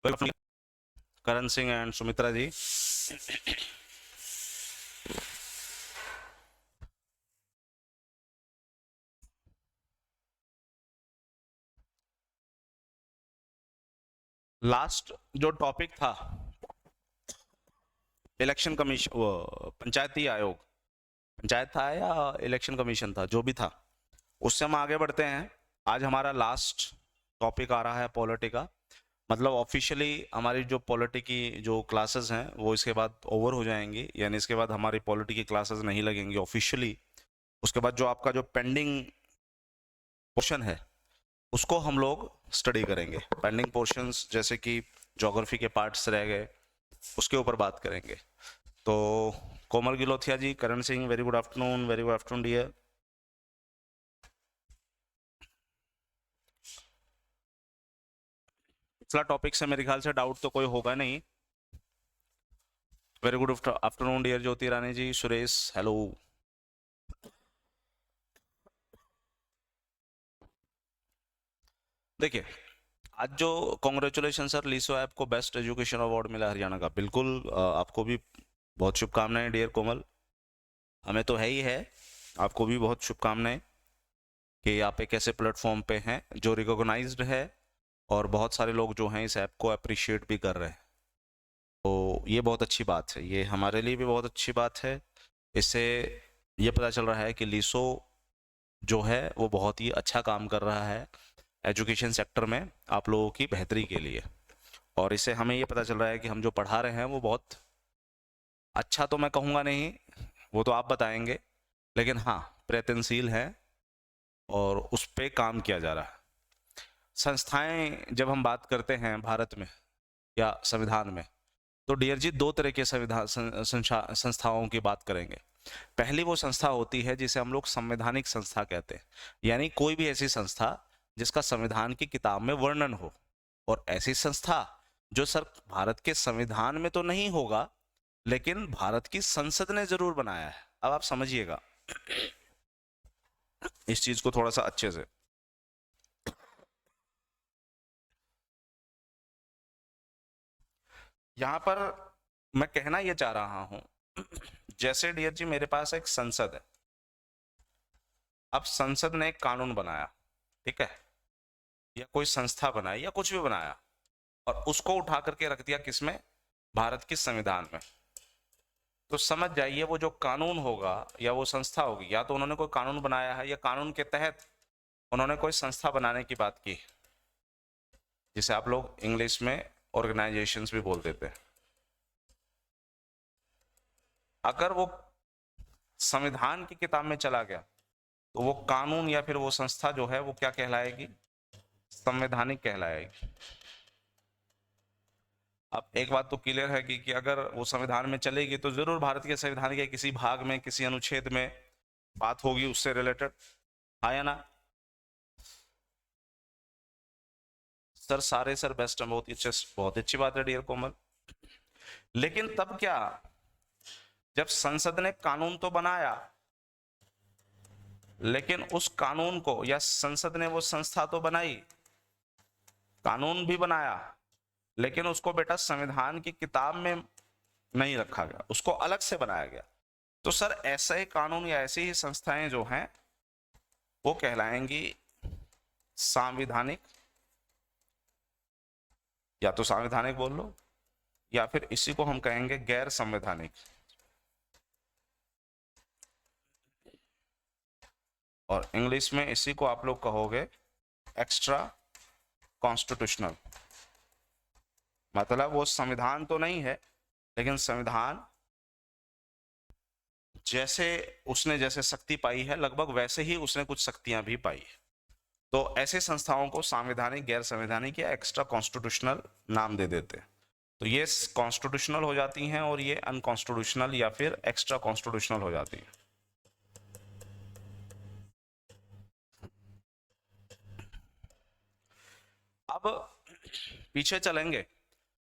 Karan Singh and Sumitra ji. Last जो topic था election commission, वो पंचायती आयोग, पंचायत था या इलेक्शन कमीशन था, जो भी था, उससे हम आगे बढ़ते हैं। आज हमारा लास्ट टॉपिक आ रहा है पॉलिटी का। मतलब ऑफिशियली हमारी जो पॉलिटी की जो क्लासेस हैं वो इसके बाद ओवर हो जाएंगी, यानी इसके बाद हमारी पॉलिटी की क्लासेस नहीं लगेंगी ऑफिशियली। उसके बाद जो आपका जो पेंडिंग पोर्शन है उसको हम लोग स्टडी करेंगे। पेंडिंग पोर्शंस जैसे कि ज्योग्राफी के पार्ट्स रह गए, उसके ऊपर बात करेंगे। तो Komal Gilothia ji, Karan Singh, very good afternoon, very good afternoon dear. पिछला टॉपिक से मेरे ख्याल से डाउट तो कोई होगा नहीं। Very good afternoon dear Jyoti Rani ji, Suresh, hello. देखिए, आज जो कॉन्ग्रेचुलेशन सर, लीसो ऐप को बेस्ट एजुकेशन अवार्ड मिला हरियाणा का। बिल्कुल, आपको भी बहुत शुभकामनाएं डियर कोमल। हमें तो है ही है, आपको भी बहुत शुभकामनाएं कि आप एक ऐसे प्लेटफॉर्म पे हैं जो रिकॉग्नाइज्ड है और बहुत सारे लोग जो हैं इस ऐप को अप्रिशिएट भी कर रहे हैं। तो ये बहुत अच्छी बात है, ये हमारे लिए भी बहुत अच्छी बात है। इससे ये पता चल रहा है कि लीसो जो है वो बहुत ही अच्छा काम कर रहा है एजुकेशन सेक्टर में आप लोगों की बेहतरी के लिए। और इससे हमें ये पता चल रहा है कि हम जो पढ़ा रहे हैं वो बहुत अच्छा, तो मैं कहूँगा नहीं, वो तो आप बताएंगे, लेकिन हाँ प्रयत्नशील है और उस पर काम किया जा रहा है। संस्थाएं जब हम बात करते हैं भारत में या संविधान में, तो डियर जी दो तरह के संविधान संस्थाओं की बात करेंगे। पहली वो संस्था होती है जिसे हम लोग संवैधानिक संस्था कहते हैं, यानी कोई भी ऐसी संस्था जिसका संविधान की किताब में वर्णन हो। और ऐसी संस्था जो सर भारत के संविधान में तो नहीं होगा, लेकिन भारत की संसद ने जरूर बनाया है। अब आप समझिएगा इस चीज को थोड़ा सा अच्छे से। यहां पर मैं कहना यह चाह रहा हूं, जैसे डियर जी मेरे पास एक संसद है। अब संसद ने एक कानून बनाया, ठीक है, या कोई संस्था बनाई या कुछ भी बनाया, और उसको उठा करके रख दिया किसमें, भारत के संविधान में। तो समझ जाइए वो जो कानून होगा या वो संस्था होगी, या तो उन्होंने कोई कानून बनाया है या कानून के तहत उन्होंने कोई संस्था बनाने की बात की, जिसे आप लोग इंग्लिश में ऑर्गेनाइजेशंस भी बोल देते हैं। अगर वो संविधान की किताब में चला गया तो वो कानून या फिर वो संस्था जो है वो क्या कहलाएगी, संवैधानिक कहलाएगी। अब एक बात तो क्लियर है कि अगर वो संविधान में चलेगी तो जरूर भारत के संविधान के किसी भाग में, किसी अनुच्छेद में बात होगी उससे रिलेटेड, हाँ या ना। सर सारे सर बेस्ट है, बहुत अच्छी बात है डियर कोमल। लेकिन तब क्या, जब संसद ने कानून तो बनाया, लेकिन उस कानून को, या संसद ने वो संस्था तो बनाई, कानून भी बनाया, लेकिन उसको बेटा संविधान की किताब में नहीं रखा गया, उसको अलग से बनाया गया। तो सर ऐसे ही कानून या ऐसी ही संस्थाएं जो हैं वो कहलाएंगी संवैधानिक, या तो संवैधानिक बोल लो, या फिर इसी को हम कहेंगे गैर संवैधानिक। और इंग्लिश में इसी को आप लोग कहोगे एक्स्ट्रा कॉन्स्टिट्यूशनल। मतलब वो संविधान तो नहीं है, लेकिन संविधान जैसे उसने जैसे शक्ति पाई है लगभग वैसे ही उसने कुछ शक्तियां भी पाई है। तो ऐसे संस्थाओं को संवैधानिक, गैर संवैधानिक या एक्स्ट्रा कॉन्स्टिट्यूशनल नाम दे देते हैं। तो ये कॉन्स्टिट्यूशनल हो जाती हैं और ये अनकॉन्स्टिट्यूशनल या फिर एक्स्ट्रा कॉन्स्टिट्यूशनल हो जाती हैं। अब पीछे चलेंगे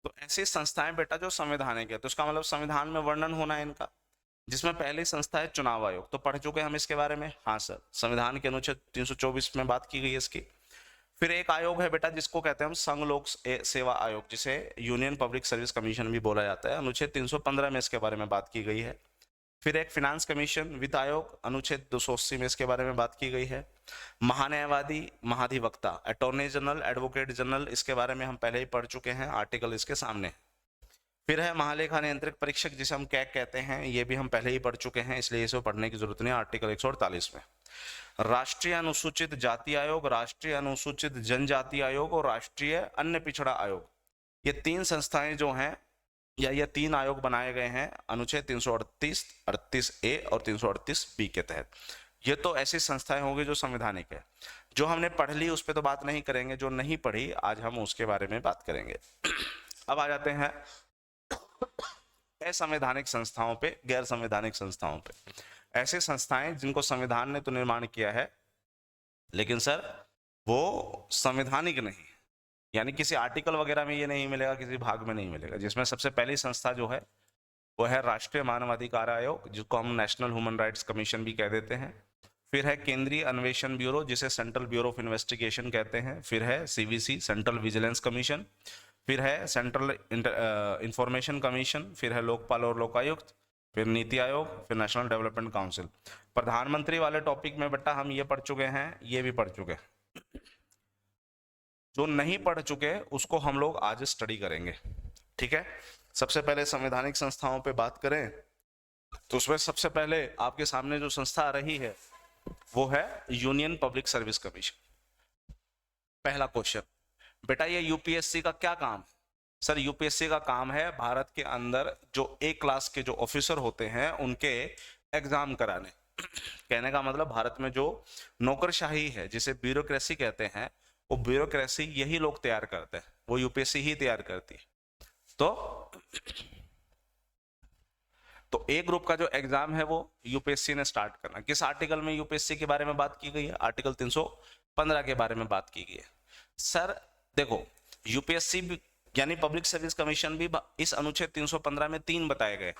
तो ऐसी संस्थाएं बेटा जो संवैधानिक है, तो इसका मतलब संविधान में वर्णन होना है इनका, जिसमें पहली संस्था है चुनाव आयोग। तो पढ़ चुके हम इसके बारे में, हाँ सर, संविधान के अनुच्छेद 324 में बात की गई है इसकी। फिर एक आयोग है बेटा जिसको कहते हैं हम संघ लोक सेवा आयोग, जिसे यूनियन पब्लिक सर्विस कमीशन भी बोला जाता है। अनुच्छेद 315 में इसके बारे में बात की गई है। फिर एक फिनांस कमीशन वित्त आयोग, अनुच्छेद 280 में इसके बारे में बात की गई है। महान्यायवादी महाधिवक्ता अटॉर्नी जनरल एडवोकेट जनरल, इसके बारे में हम पहले ही पढ़ चुके हैं, आर्टिकल इसके सामने। फिर है महालेखा नियंत्रक परीक्षक जिसे हम कैग कहते हैं, ये भी हम पहले ही पढ़ चुके हैं, इसलिए इसे पढ़ने की जरूरत नहीं, आर्टिकल 148 में। राष्ट्रीय अनुसूचित जाति आयोग, राष्ट्रीय अनुसूचित जनजाति आयोग और राष्ट्रीय अन्य पिछड़ा आयोग, ये तीन संस्थाएं जो हैं या ये तीन आयोग बनाए गए हैं अनुच्छेद 338, 38A और 338B के तहत। ये तो ऐसी संस्थाएं होंगी जो संवैधानिक है। जो हमने पढ़ ली उस पर तो बात नहीं करेंगे, जो नहीं पढ़ी आज हम उसके बारे में बात करेंगे। अब आ जाते हैं असंवैधानिक संस्थाओं पे, गैर संवैधानिक संस्थाओं पे। ऐसे संस्थाएं जिनको संविधान ने तो निर्माण किया है लेकिन सर वो संवैधानिक नहीं, यानी किसी आर्टिकल वगैरह में ये नहीं मिलेगा, किसी भाग में नहीं मिलेगा। जिसमें सबसे पहली संस्था जो है वो है राष्ट्रीय मानवाधिकार आयोग, जिसको हम नेशनल ह्यूमन राइट्स कमीशन भी कह देते हैं। फिर है केंद्रीय अन्वेषण ब्यूरो, जिसे सेंट्रल ब्यूरो ऑफ इन्वेस्टिगेशन कहते हैं। फिर है सीवीसी, सेंट्रल विजिलेंस कमीशन। फिर है सेंट्रल इंफॉर्मेशन कमीशन। फिर है लोकपाल और लोकायुक्त। फिर नीति आयोग। फिर नेशनल डेवलपमेंट काउंसिल। प्रधानमंत्री वाले टॉपिक में बेटा हम ये पढ़ चुके हैं, ये भी पढ़ चुके हैं। जो नहीं पढ़ चुके उसको हम लोग आज स्टडी करेंगे, ठीक है। सबसे पहले संवैधानिक संस्थाओं पे बात करें तो उसमें सबसे पहले आपके सामने जो संस्था आ रही है वो है यूनियन पब्लिक सर्विस कमीशन। पहला क्वेश्चन बेटा, ये यूपीएससी का क्या काम? सर यूपीएससी का काम है भारत के अंदर जो ए क्लास के जो ऑफिसर होते हैं उनके एग्जाम कराने। कहने का मतलब भारत में जो नौकरशाही है जिसे ब्यूरोक्रेसी कहते हैं, वो ब्यूरोक्रेसी यही लोग तैयार करते हैं, वो यूपीएससी ही तैयार करती है। तो ए ग्रुप का जो एग्जाम है वो यूपीएससी ने स्टार्ट करना। किस आर्टिकल में यूपीएससी के बारे में बात की गई है? आर्टिकल 315 के बारे में बात की गई है। सर देखो, यूपीएससी यानी पब्लिक सर्विस कमीशन भी इस अनुच्छेद 315 में 3 बताए गए।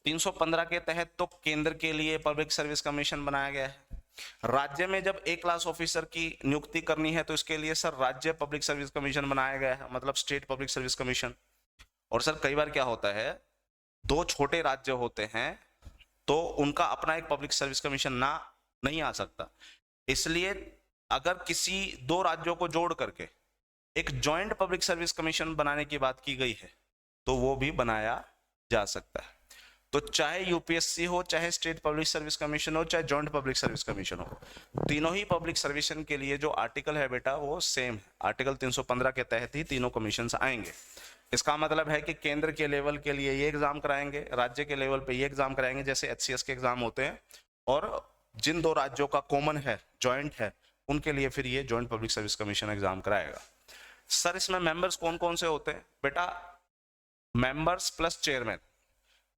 315 के तहत तो केंद्र के लिए पब्लिक सर्विस कमीशन बनाया गया है। राज्य में जब ए क्लास ऑफिसर की नियुक्ति करनी है तो इसके लिए सर राज्य पब्लिक सर्विस कमीशन बनाया गया है, मतलब स्टेट पब्लिक सर्विस कमीशन। और सर कई बार क्या होता है, दो छोटे राज्य होते हैं तो उनका अपना एक पब्लिक सर्विस कमीशन नहीं आ सकता, इसलिए अगर किसी दो राज्यों को जोड़ करके एक जॉइंट पब्लिक सर्विस कमीशन बनाने की बात की गई है तो वो भी बनाया जा सकता है। तो चाहे यूपीएससी हो, चाहे स्टेट पब्लिक सर्विस कमीशन हो, चाहे जॉइंट पब्लिक सर्विस कमीशन हो, तीनों ही पब्लिक सर्विस के लिए जो आर्टिकल है बेटा वो सेम है। आर्टिकल 315 के तहत ही तीनों कमीशन आएंगे। इसका मतलब है कि केंद्र के लेवल के लिए ये एग्जाम कराएंगे, राज्य के लेवल पे ये एग्जाम कराएंगे जैसे एचसीएस के एग्जाम होते हैं, और जिन दो राज्यों का कॉमन है, जॉइंट है, उनके लिए फिर ये joint public service commission exam कराएगा। सर इसमें मेंबर्स कौन कौन से होते हैं? बेटा मेंबर्स प्लस चेयरमैन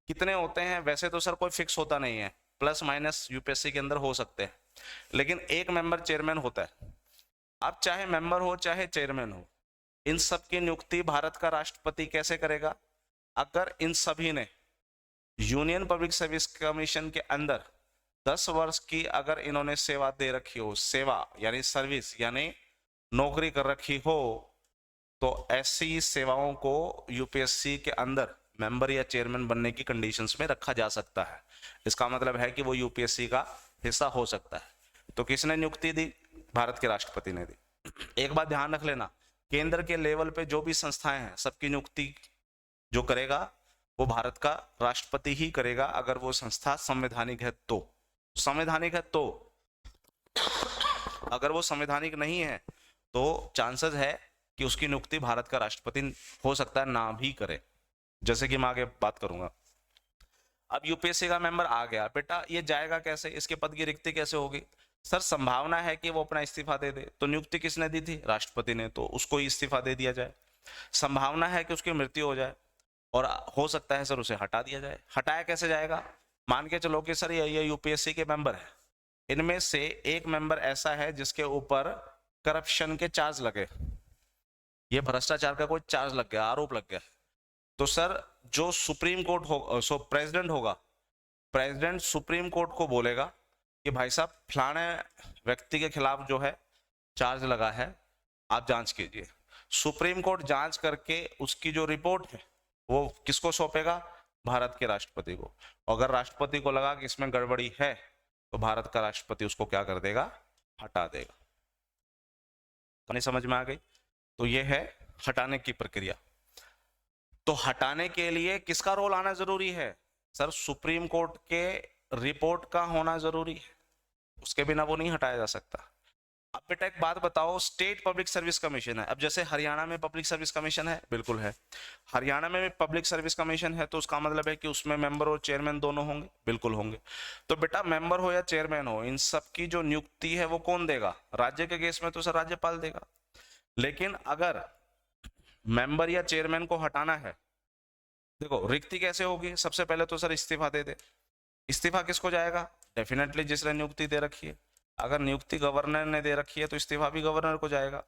कितने होते हैं? वैसे तो सर कोई फिक्स होता नहीं है, प्लस माइनस यूपीएससी के अंदर हो सकते हैं, लेकिन एक मेंबर चेयरमैन होता है। अब चाहे मेंबर हो चाहे चेयरमैन हो, इन सब की नियुक्ति भारत का राष्ट्रपति कैसे करेगा? अगर इन सभी ने यूनियन पब्लिक सर्विस कमीशन के अंदर 10 वर्ष की अगर इन्होंने सेवा दे रखी हो, सेवा यानी सर्विस यानी नौकरी कर रखी हो, तो ऐसी सेवाओं को यूपीएससी के अंदर मेंबर या चेयरमैन बनने की कंडीशंस में रखा जा सकता है। इसका मतलब है कि वो यूपीएससी का हिस्सा हो सकता है। तो किसने नियुक्ति दी? भारत के राष्ट्रपति ने दी। एक बात ध्यान रख लेना, केंद्र के लेवल पे जो भी संस्थाएं हैं सबकी नियुक्ति जो करेगा वो भारत का राष्ट्रपति ही करेगा, अगर वो संस्था संवैधानिक है तो। संवैधानिक है तो, अगर वो संवैधानिक नहीं है तो चांसेस है कि उसकी नियुक्ति भारत का राष्ट्रपति हो सकता है ना भी करे, जैसे कि मैं आगे बात करूंगा। अब यूपीएससी का मेंबर आ गया बेटा, ये जाएगा कैसे? इसके पद की रिक्ति कैसे होगी? सर संभावना है कि वो अपना इस्तीफा दे दे, तो नियुक्ति किसने दी थी? राष्ट्रपति ने, तो उसको ही इस्तीफा दे दिया जाए। संभावना है कि उसकी मृत्यु हो जाए और हो सकता है सर उसे हटा दिया जाए। हटाया कैसे जाएगा? मान के चलो कि सर ये यूपीएससी के मेंबर है, इनमें से एक मेंबर ऐसा है जिसके ऊपर करप्शन के चार्ज लगे, ये भ्रष्टाचार का कोई चार्ज लग गया, आरोप लग गया, तो सर जो सुप्रीम कोर्ट हो, प्रेसिडेंट होगा, प्रेसिडेंट सुप्रीम कोर्ट को बोलेगा कि भाई साहब फलाने व्यक्ति के खिलाफ जो है चार्ज लगा है, आप जांच कीजिए। सुप्रीम कोर्ट जांच करके उसकी जो रिपोर्ट है वो किसको सौंपेगा? भारत के राष्ट्रपति को। अगर राष्ट्रपति को लगा कि इसमें गड़बड़ी है तो भारत का राष्ट्रपति उसको क्या कर देगा? हटा देगा। नहीं समझ में आ गई? तो ये है हटाने की प्रक्रिया। तो हटाने के लिए किसका रोल आना जरूरी है? सर सुप्रीम कोर्ट के रिपोर्ट का होना जरूरी है, उसके बिना वो नहीं हटाया जा सकता। अब बेटा एक बात बताओ, स्टेट पब्लिक सर्विस कमीशन है। अब जैसे हरियाणा में पब्लिक सर्विस कमीशन है, बिल्कुल है। हरियाणा में पब्लिक सर्विस कमीशन है तो उसका मतलब है कि उसमें मेंबर और चेयरमैन दोनों होंगे, बिल्कुल होंगे। तो बेटा मेंबर हो या चेयरमैन हो, इन सब की जो नियुक्ति है वो कौन देगा? राज्य के केस में तो सर राज्यपाल देगा। लेकिन अगर मेंबर या चेयरमैन को हटाना है, देखो रिक्ति कैसे होगी? सबसे पहले तो सर इस्तीफा दे दे। इस्तीफा किसको जाएगा? डेफिनेटली जिसने नियुक्ति दे रखी है। अगर नियुक्ति गवर्नर ने दे रखी है तो इस्तीफा भी गवर्नर को जाएगा।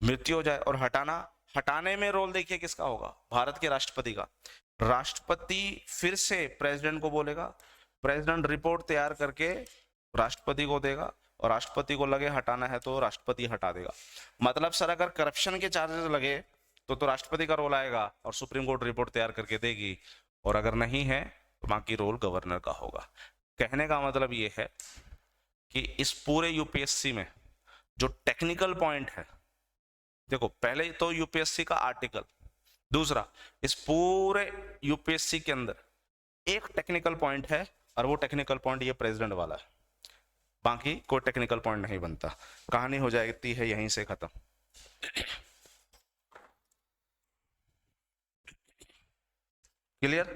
मृत्यु हो जाए। और हटाना, हटाने में रोल देखिए किसका होगा? भारत के राष्ट्रपति का। राष्ट्रपति फिर से प्रेसिडेंट को बोलेगा, प्रेसिडेंट रिपोर्ट तैयार करके राष्ट्रपति को देगा, और राष्ट्रपति को लगे हटाना है तो राष्ट्रपति हटा देगा। मतलब सर अगर करप्शन के चार्जेस लगे तो राष्ट्रपति का रोल आएगा और सुप्रीम कोर्ट रिपोर्ट तैयार करके देगी, और अगर नहीं है तो बाकी रोल गवर्नर का होगा। कहने का मतलब ये है कि इस पूरे यूपीएससी में जो टेक्निकल पॉइंट है, देखो पहले तो यूपीएससी का आर्टिकल, दूसरा इस पूरे यूपीएससी के अंदर एक टेक्निकल पॉइंट है, और वो टेक्निकल पॉइंट ये प्रेसिडेंट वाला है। बाकी कोई टेक्निकल पॉइंट नहीं बनता, कहानी हो जाती है यहीं से खत्म। क्लियर?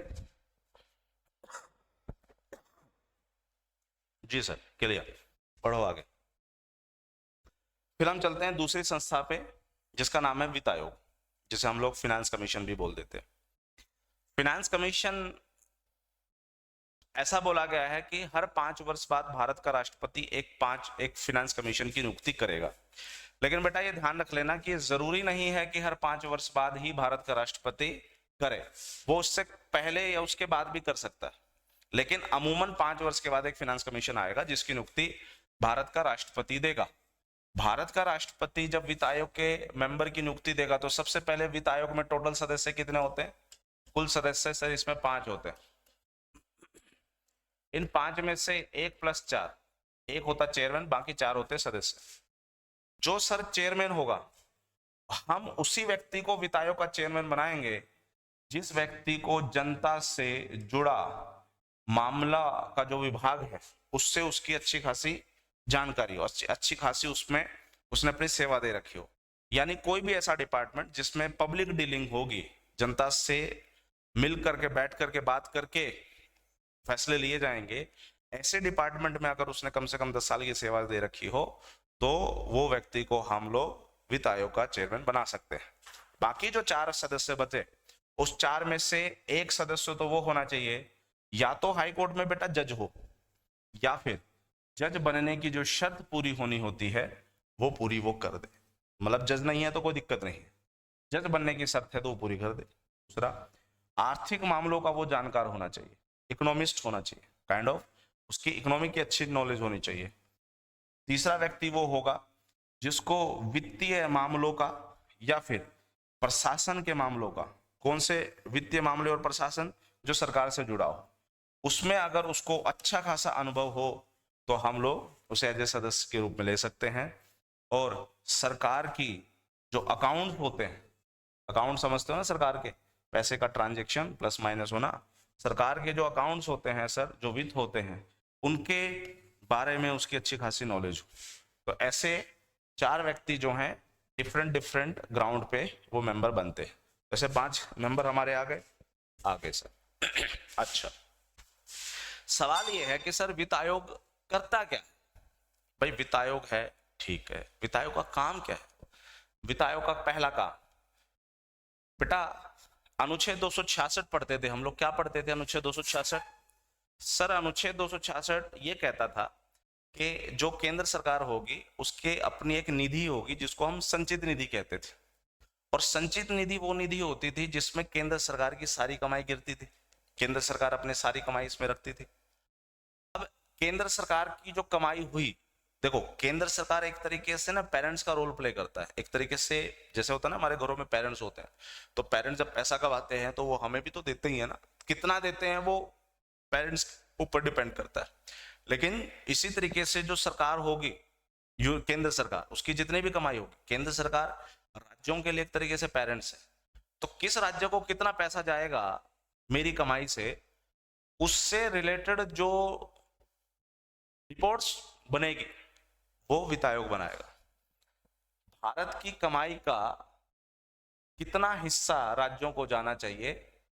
जी सर क्लियर। पढ़ो आगे। फिर हम चलते हैं दूसरी संस्था पे जिसका नाम है वित्त आयोग, जिसे हम लोग फिनेंस कमीशन भी बोल देते हैं। फिनेंस कमीशन ऐसा बोला गया है कि हर 5 वर्ष बाद भारत का राष्ट्रपति एक फिनेंस कमीशन की नियुक्ति करेगा। लेकिन बेटा ये ध्यान रख लेना कि जरूरी नहीं है कि हर 5 वर्ष बाद ही भारत का राष्ट्रपति करे, वो उससे पहले या उसके बाद भी कर सकता है। लेकिन अमूमन 5 वर्ष के बाद एक फिनेंस कमीशन आएगा जिसकी नियुक्ति भारत का राष्ट्रपति देगा। भारत का राष्ट्रपति जब वित्त आयोग के मेंबर की नियुक्ति देगा तो सबसे पहले वित्त आयोग में टोटल सदस्य कितने होते हैं? कुल सदस्य सर इसमें 5 होते हैं। इन 5 में से 1 + 4, 1 होता चेयरमैन, बाकी 4 होते सदस्य। जो सर चेयरमैन होगा, हम उसी व्यक्ति को वित्त आयोग का चेयरमैन बनाएंगे जिस व्यक्ति को जनता से जुड़ा मामला का जो विभाग है उससे उसकी अच्छी खासी जानकारी हो, अच्छी खासी उसमें उसने अपनी सेवा दे रखी हो। यानी कोई भी ऐसा डिपार्टमेंट जिसमें पब्लिक डीलिंग होगी, जनता से मिल करके बैठ करके बात करके फैसले लिए जाएंगे, ऐसे डिपार्टमेंट में अगर उसने कम से कम 10 साल की सेवा दे रखी हो तो वो व्यक्ति को हम लोग वित्त आयोग का चेयरमैन बना सकते हैं। बाकी जो 4 सदस्य बचे, उस 4 में से एक सदस्य तो वो होना चाहिए या तो हाई कोर्ट में बेटा जज हो, या फिर जज बनने की जो शर्त पूरी होनी होती है वो पूरी वो कर दे। मतलब जज नहीं है तो कोई दिक्कत नहीं है, जज बनने की शर्त है तो वो पूरी कर दे। दूसरा, आर्थिक मामलों का वो जानकार होना चाहिए, इकोनॉमिस्ट होना चाहिए, काइंड ऑफ उसकी इकोनॉमी की अच्छी नॉलेज होनी चाहिए। तीसरा व्यक्ति वो होगा जिसको वित्तीय मामलों का या फिर प्रशासन के मामलों का, कौन से वित्तीय मामले और प्रशासन जो सरकार से जुड़ा हो, उसमें अगर उसको अच्छा खासा अनुभव हो तो हम लोग उसे एज ए सदस्य के रूप में ले सकते हैं। और सरकार की जो अकाउंट होते हैं, अकाउंट समझते हो ना, सरकार के पैसे का ट्रांजैक्शन प्लस माइनस होना, सरकार के जो अकाउंट्स होते हैं सर, जो वित्त होते हैं, उनके बारे में उसकी अच्छी खासी नॉलेज हो। तो ऐसे 4 व्यक्ति जो हैं डिफरेंट ग्राउंड पे वो मेंबर बनते हैं। ऐसे 5 मेंबर हमारे आ गए सर। अच्छा, सवाल ये है कि सर वित्त आयोग करता क्या? भाई वित्त आयोग है, ठीक है, वित्त आयोग का काम क्या है? वित्त आयोग का पहला काम बेटा, अनुच्छेद 266 पढ़ते थे हम लोग। क्या पढ़ते थे अनुच्छेद 266? सर अनुच्छेद 266 ये कहता था कि जो केंद्र सरकार होगी उसके अपनी एक निधि होगी जिसको हम संचित निधि कहते थे, और संचित निधि वो निधि होती थी जिसमें केंद्र सरकार की सारी कमाई गिरती थी, केंद्र सरकार अपनी सारी कमाई इसमें रखती थी। अब केंद्र सरकार की जो कमाई हुई देखो केंद्र सरकार एक तरीके से ना पेरेंट्स का रोल प्ले करता है, एक तरीके से जैसे होता है ना हमारे घरों में पेरेंट्स होते हैं, तो पेरेंट्स जब पैसा कमाते हैं तो वो हमें भी तो देते ही है ना, कितना देते हैं वो पेरेंट्स ऊपर डिपेंड करता है। लेकिन इसी तरीके से जो सरकार होगी, जो केंद्र सरकार, उसकी जितनी भी कमाई होगी, केंद्र सरकार राज्यों के लिए एक तरीके से पेरेंट्स है। तो किस राज्य को कितना पैसा जाएगा मेरी कमाई से, उससे रिलेटेड जो रिपोर्ट्स बनेगी वो वित्त आयोग बनाएगा। भारत की कमाई का कितना हिस्सा राज्यों को जाना चाहिए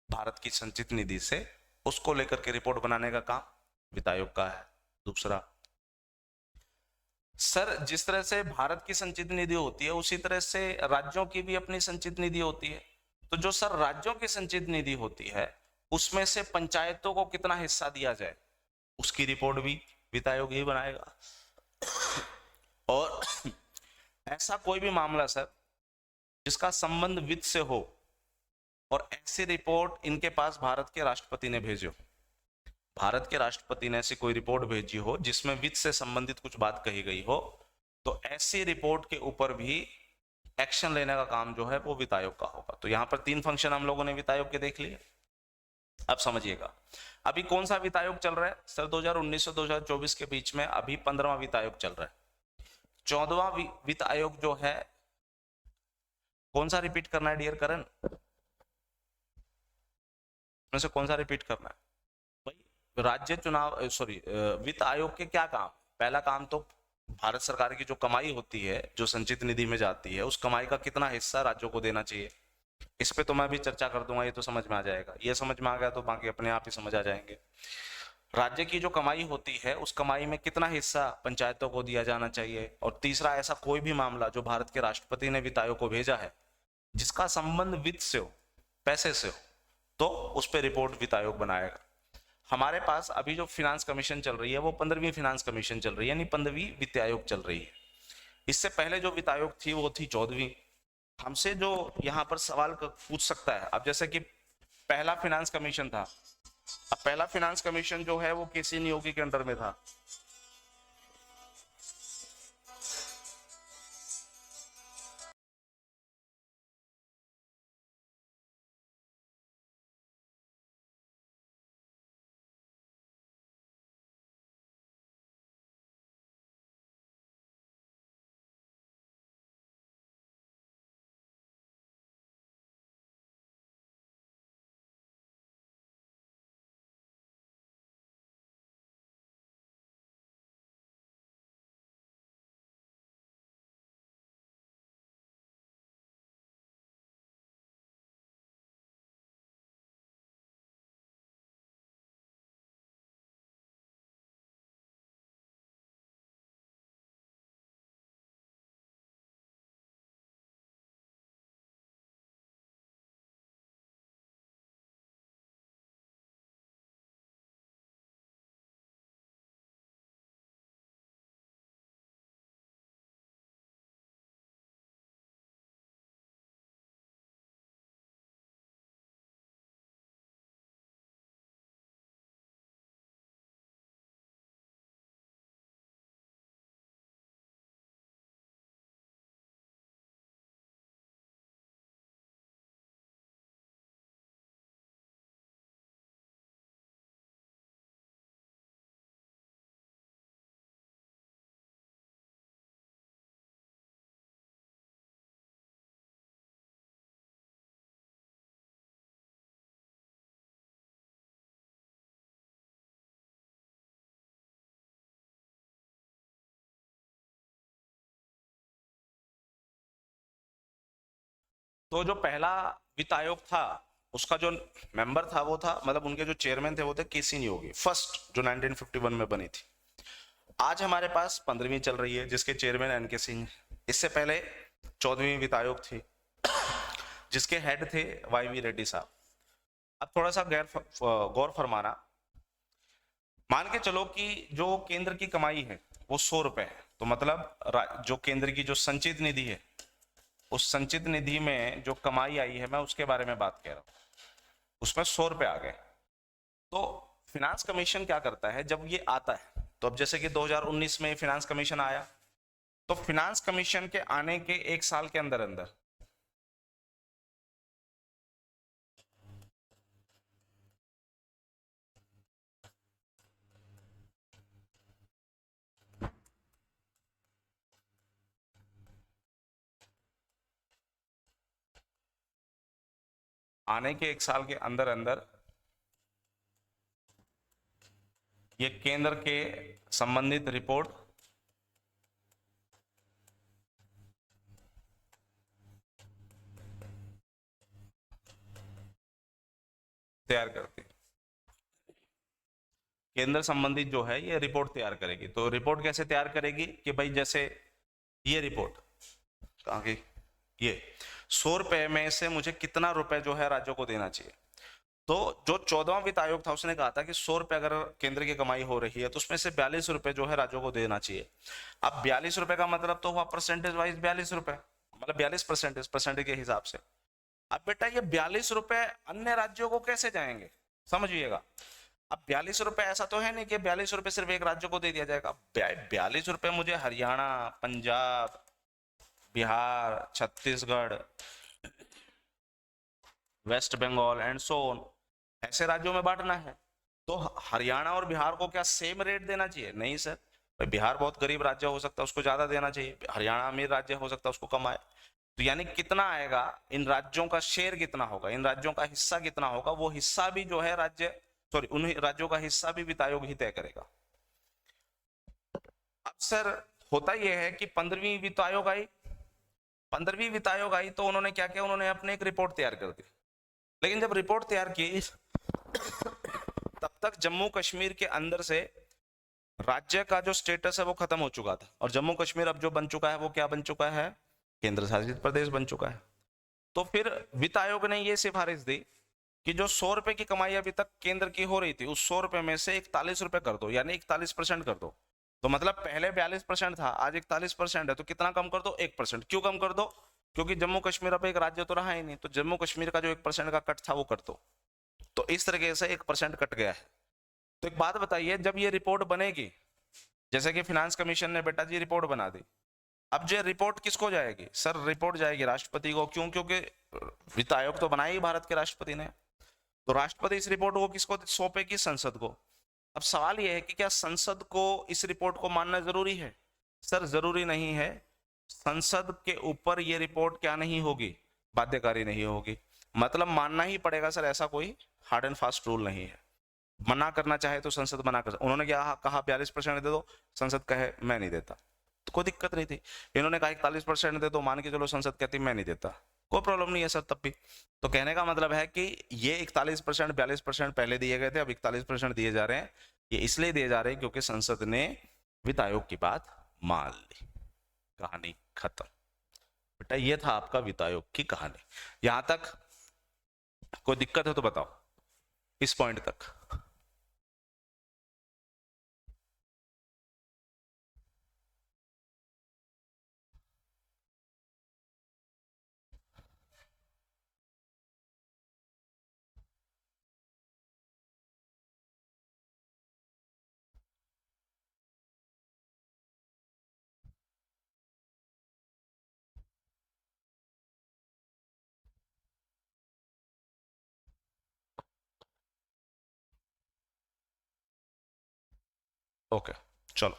भारत की संचित निधि से, उसको लेकर के रिपोर्ट बनाने का काम वित्त आयोग का है। दूसरा, सर जिस तरह से भारत की संचित निधि होती है उसी तरह से राज्यों की भी अपनी संचित निधि होती है। तो जो सर राज्यों की संचित निधि होती है उसमें से पंचायतों को कितना हिस्सा दिया जाए, उसकी रिपोर्ट भी वित्त आयोग ही बनाएगा। और ऐसा कोई भी मामला सर जिसका संबंध वित्त से हो और ऐसी रिपोर्ट इनके पास भारत के राष्ट्रपति ने भेजी हो, भारत के राष्ट्रपति ने ऐसी कोई रिपोर्ट भेजी हो जिसमें वित्त से संबंधित कुछ बात कही गई हो, तो ऐसी रिपोर्ट के ऊपर भी एक्शन लेने का काम जो है वो वित्त आयोग का होगा। तो यहां पर 3 फंक्शन हम लोगों ने वित्त आयोग के देख लिए। अब समझिएगा अभी कौन सा वित्त आयोग चल रहा है सर, 2019 से 2024 के बीच में अभी 15वां वित्त आयोग चल रहा है। 14वां वित्त आयोग जो है कौन सा रिपीट करना है डियर करण, में से कौन सा रिपीट करना है भाई? राज्य चुनाव सॉरी वित्त आयोग के क्या काम, पहला काम तो भारत सरकार की जो कमाई होती है जो संचित निधि में जाती है उस कमाई का कितना हिस्सा राज्यों को देना चाहिए, इस पे तो मैं भी चर्चा कर दूंगा, ये तो समझ में आ जाएगा। ये समझ में आ गया तो बाकी अपने आप ही समझ आ जाएंगे। राज्य की जो कमाई होती है उस कमाई में कितना हिस्सा पंचायतों को दिया जाना चाहिए। और तीसरा, ऐसा कोई भी मामला जो भारत के राष्ट्रपति ने वित्त आयोग को भेजा है जिसका संबंध वित्त से हो, पैसे से हो, तो उस पर रिपोर्ट वित्त आयोग बनाएगा। हमारे पास अभी जो फिनांस कमीशन चल रही है वो 15वीं फिनांस कमीशन चल रही है, यानी 15वीं वित्त आयोग चल रही है। इससे पहले जो वित्त आयोग थी वो थी 14वीं। हमसे जो यहाँ पर सवाल पूछ सकता है, अब जैसे कि पहला फिनांस कमीशन था, अब पहला फिनांस कमीशन जो है वो केसी नियोगी के अंडर में था। तो जो पहला वित्त आयोग था उसका जो मेंबर था वो था, मतलब उनके जो चेयरमैन थे वो थे केसी नियोगी, फर्स्ट जो 1951 में बनी थी। आज हमारे पास 15वीं चल रही है जिसके चेयरमैन एन के सिंह। इससे पहले 14वीं वित्त आयोग थी जिसके हेड थे वाई वी रेड्डी साहब। अब थोड़ा सा गौर फरमाना, मान के चलो कि जो केंद्र की कमाई है वो 100 रुपए है, तो मतलब जो केंद्र की जो संचित निधि है उस संचित निधि में जो कमाई आई है मैं उसके बारे में बात कह रहा हूं, उसमें 100 रुपए आ गए। तो फिनांस कमीशन क्या करता है, जब ये आता है तो अब जैसे कि 2019 में फिनांस कमीशन आया, तो फिनांस कमीशन के आने के 1 साल के अंदर अंदर आने के 1 साल के अंदर अंदर ये केंद्र के संबंधित रिपोर्ट तैयार करती है। केंद्र संबंधित जो है ये रिपोर्ट तैयार करेगी। तो रिपोर्ट कैसे तैयार करेगी कि भाई जैसे ये रिपोर्ट कहाँ की, ये 100 रुपए में से मुझे कितना रुपए जो है राज्यों को देना चाहिए। तो जो 14वां वित्त आयोग था उसने कहा था कि 100 रुपए अगर केंद्र की कमाई हो रही है तो उसमें से 42 रुपए जो है राज्यों को देना चाहिए। अब 42 रुपए का मतलब तो हुआ परसेंटेज वाइज 42 रुपए, मतलब 42 परसेंटेज के हिसाब से। अब बेटा ये 42 रुपए अन्य राज्यों को कैसे जाएंगे, समझिएगा। अब 42 रुपए ऐसा तो है नहीं कि 42 रुपए सिर्फ एक राज्य को दे दिया जाएगा। 42 रुपए मुझे Haryana, Punjab, Bihar, Chhattisgarh, West Bengal and so on ऐसे राज्यों में बांटना है। तो हरियाणा और बिहार को क्या सेम रेट देना चाहिए? नहीं सर, भाई बिहार बहुत गरीब राज्य हो सकता है उसको ज्यादा देना चाहिए, हरियाणा अमीर राज्य हो सकता है उसको कम आए। तो यानी कितना आएगा, इन राज्यों का शेयर कितना होगा, इन राज्यों का हिस्सा कितना होगा, वो हिस्सा भी जो है राज्य, सॉरी उन राज्यों का हिस्सा भी वित्त आयोग ही तय करेगा। अब सर होता यह है कि 15वीं वित्त आयोग आई, 15वीं वित्त आयोग आई तो उन्होंने क्या किया, उन्होंने अपने एक रिपोर्ट तैयार कर दी। लेकिन जब रिपोर्ट तैयार की तब तक जम्मू कश्मीर के अंदर से राज्य का जो स्टेटस है वो खत्म हो चुका था, और जम्मू कश्मीर अब जो बन चुका है वो क्या बन चुका है, केंद्र शासित प्रदेश बन चुका है। तो फिर वित्त आयोग ने ये सिफारिश दी कि जो 100 रुपए की कमाई अभी तक केंद्र की हो रही थी उस 100 रुपए में से 41 रुपए कर दो, यानी 41% कर दो। तो मतलब पहले 42% था, आज 41% है, तो कितना कम कर दो, 1%। क्यों कम कर दो? क्योंकि जम्मू कश्मीर अब एक राज्य तो रहा ही नहीं, तो जम्मू कश्मीर का जो 1% का कट था वो कर दो। तो इस तरीके से 1% कट गया है। तो एक बात बताइए, जब ये रिपोर्ट बनेगी, जैसे कि फिनांस कमीशन ने बेटा जी रिपोर्ट बना दी, अब जो रिपोर्ट किसको जाएगी? सर रिपोर्ट जाएगी राष्ट्रपति को। क्यों? क्योंकि वित्त आयोग तो बनाया ही भारत के राष्ट्रपति ने। तो राष्ट्रपति इस रिपोर्ट को किसको सौंपेगी? संसद को। अब सवाल यह है कि क्या संसद को इस रिपोर्ट को मानना जरूरी है? सर जरूरी नहीं है। संसद के ऊपर यह रिपोर्ट क्या नहीं होगी, बाध्यकारी नहीं होगी। मतलब मानना ही पड़ेगा सर, ऐसा कोई हार्ड एंड फास्ट रूल नहीं है। मना करना चाहे तो संसद मना कर, उन्होंने क्या कहा 42% दे दो, संसद कहे मैं नहीं देता, तो कोई दिक्कत नहीं थी। इन्होंने कहा 41% दे दो, मान के चलो संसद कहती मैं नहीं देता, कोई प्रॉब्लम नहीं है सर तब भी। तो कहने का मतलब है कि ये 41% 42% पहले दिए गए थे, अब 41% दिए जा रहे हैं। ये इसलिए दिए जा रहे हैं क्योंकि संसद ने वित्त आयोग की बात मान ली। कहानी खत्म बेटा, ये था आपका वित्त आयोग की कहानी। यहां तक कोई दिक्कत है तो बताओ, इस पॉइंट तक। ओके चलो,